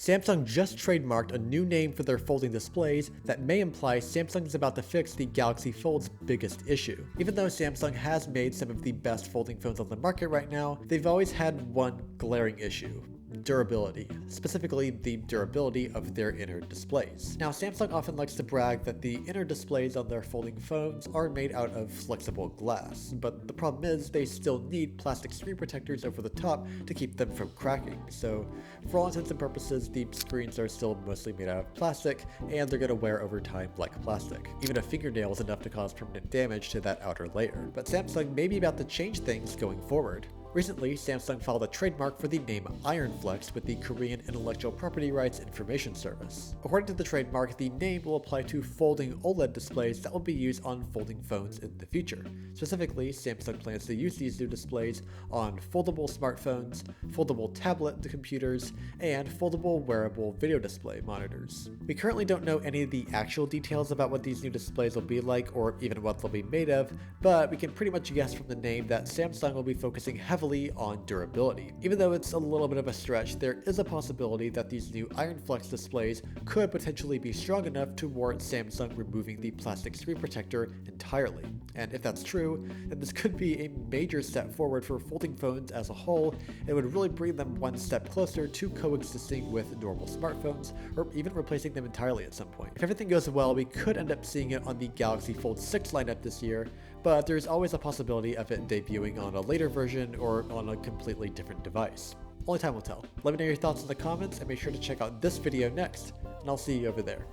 Samsung just trademarked a new name for their folding displays that may imply Samsung is about to fix the Galaxy Fold's biggest issue. Even though Samsung has made some of the best folding phones on the market right now, they've always had one glaring issue: durability, specifically the durability of their inner displays. Now, Samsung often likes to brag that the inner displays on their folding phones are made out of flexible glass, but the problem is they still need plastic screen protectors over the top to keep them from cracking. So for all intents and purposes, the screens are still mostly made out of plastic, and they're going to wear over time like plastic. Even a fingernail is enough to cause permanent damage to that outer layer. But Samsung may be about to change things going forward. Recently, Samsung filed a trademark for the name Ironflex with the Korean Intellectual Property Rights Information Service. According to the trademark, the name will apply to folding OLED displays that will be used on folding phones in the future. Specifically, Samsung plans to use these new displays on foldable smartphones, foldable tablet computers, and foldable wearable video display monitors. We currently don't know any of the actual details about what these new displays will be like or even what they'll be made of, but we can pretty much guess from the name that Samsung will be focusing heavily on durability. Even though it's a little bit of a stretch, there is a possibility that these new Ironflex displays could potentially be strong enough to warrant Samsung removing the plastic screen protector entirely. And if that's true, then this could be a major step forward for folding phones as a whole. It would really bring them one step closer to coexisting with normal smartphones, or even replacing them entirely at some point. If everything goes well, we could end up seeing it on the Galaxy Fold 6 lineup this year, but there's always a possibility of it debuting on a later version or on a completely different device. Only time will tell. Let me know your thoughts in the comments, and make sure to check out this video next, and I'll see you over there.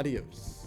Adios.